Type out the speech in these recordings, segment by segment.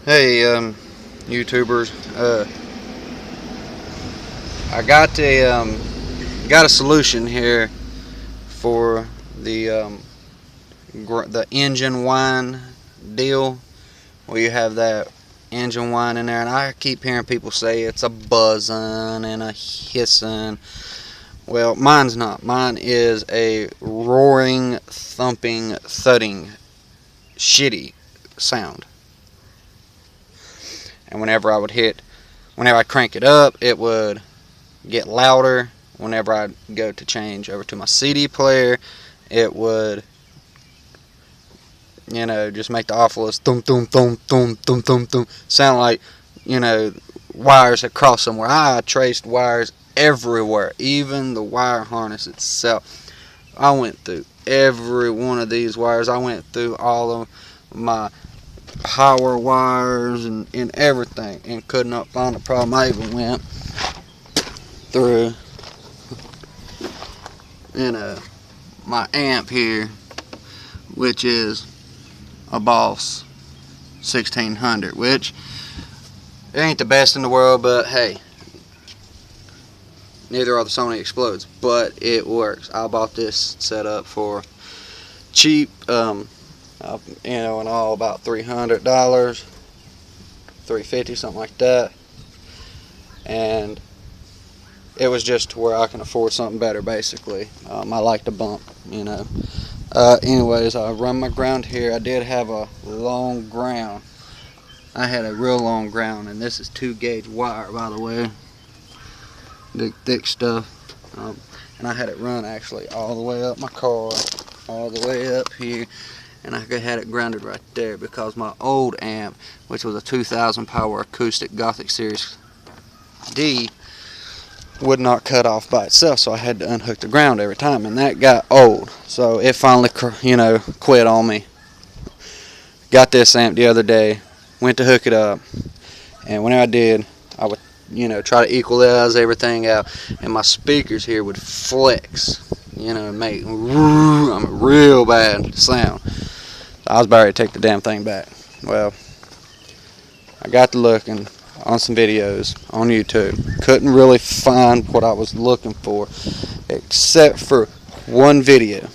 Hey, YouTubers. I got a solution here for the engine whine deal, where you have that engine whine in there, and I keep hearing people say it's a buzzing and a hissing. Well, mine's not. Mine is a roaring, thumping, thudding, shitty sound. And whenever I crank it up, it would get louder. Whenever I go to change over to my CD player, it would, just make the awfulest thum thum thum thum thum thum thum sound like, wires had crossed somewhere. I traced wires everywhere, even the wire harness itself. I went through every one of these wires. I went through all of my power wires and everything, and could not find a problem. I even went through my amp here, which is a Boss 1600, which it ain't the best in the world, but hey, neither are the Sony Explodes, but it works. I bought this setup for cheap, and all about $300, $350, something like that, and it was just to where I can afford something better, basically. I like to bump, anyways, I run my ground here. I did have a long ground. I had a real long ground, and this is 2-gauge wire, by the way. Big, thick stuff. And I had it run actually all the way up my car, all the way up here, and I had it grounded right there because my old amp, which was a 2000 power acoustic Gothic Series D, would not cut off by itself, so I had to unhook the ground every time, and that got old. So it finally, quit on me. Got this amp the other day, went to hook it up, and when I did, I would, try to equalize everything out, and my speakers here would flex, make a real bad sound. So I was about ready to take the damn thing back. Well, I got to looking on some videos on YouTube. Couldn't really find what I was looking for, except for one video.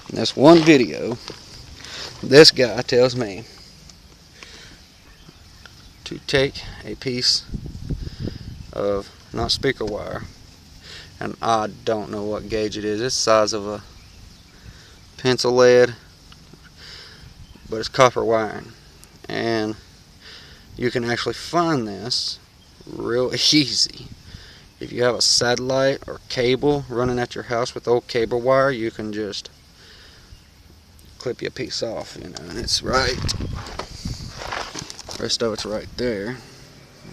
In this one video, this guy tells me to take a piece of, not speaker wire, and I don't know what gauge it is. It's the size of a pencil lead, but it's copper wiring. And you can actually find this real easy. If you have a satellite or cable running at your house with old cable wire, you can just clip you a piece off, and it's right. The rest of it's right there.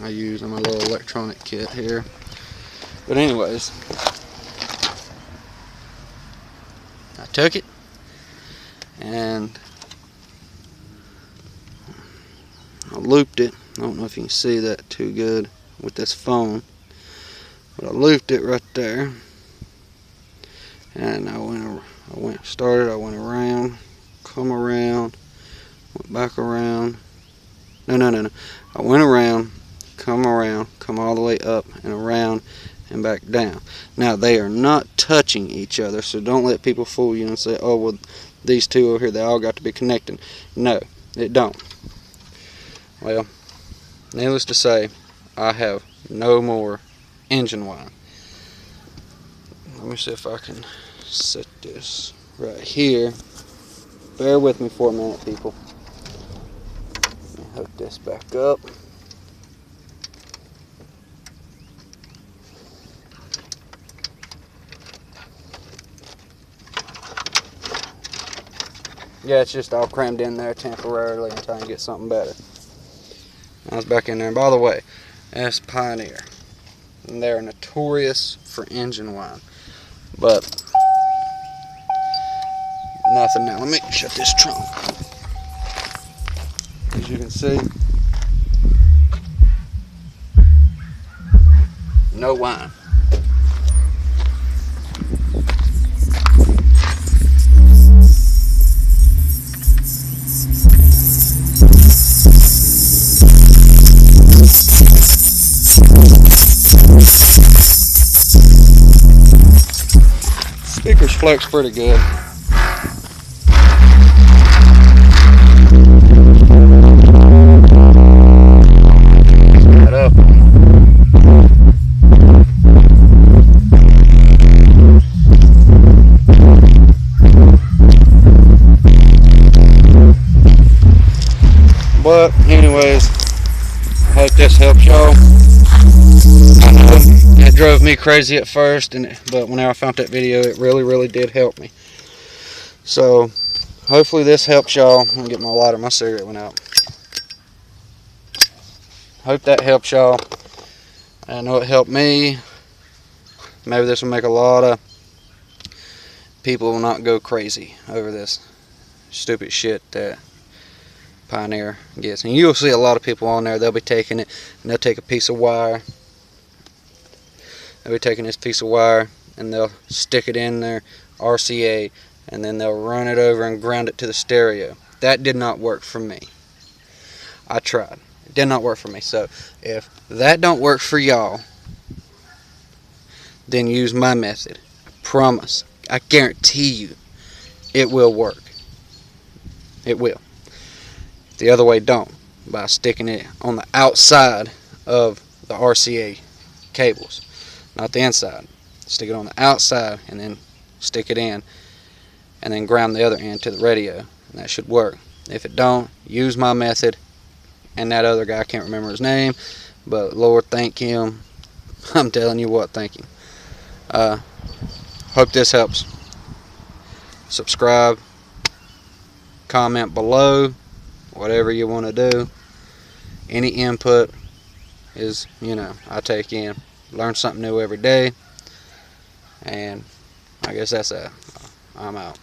I use my little electronic kit here. But anyways, I took it and I looped it. I don't know if you can see that too good with this phone, but I looped it right there, and I went around, come around, went back around. No. I went around, come all the way up and around and back down. Now they are not touching each other, so don't let people fool you and say, oh well, these two over here, they all got to be connecting. No, it don't. Well, needless to say, I have no more engine whine. Let me see if I can set this right here. Bear with me for a minute, people. Let me hook this back up. Yeah, it's just all crammed in there temporarily until I can get something better. I was back in there. And by the way, that's Pioneer, and they're notorious for engine whine, but nothing now. Let me shut this trunk. As you can see, no whine. flux pretty good. That up. But anyways, I hope this helps y'all. I know it drove me crazy at first, but whenever I found that video, it really did help me. So hopefully this helps y'all. I'm gonna get my lighter. My cigarette went out. Hope that helps y'all. I know it helped me. Maybe this will make a lot of people not go crazy over this stupid shit that Pioneer gets. And you'll see a lot of people on there, they'll be taking it and they'll take a piece of wire. They'll be taking this piece of wire and they'll stick it in their RCA and then they'll run it over and ground it to the stereo. That did not work for me. I tried. It did not work for me. So if that don't work for y'all, then use my method. I promise. I guarantee you it will work. It will. The other way don't, by sticking it on the outside of the RCA cables, not the inside. Stick it on the outside and then stick it in and then ground the other end to the radio, and that should work. If it don't, use my method. And that other guy, I can't remember his name, but Lord thank him. I'm telling you what, thank him. Hope this helps. Subscribe, comment below, whatever you want to do. Any input is, I take in. Learn something new every day. And I guess that's it. I'm out.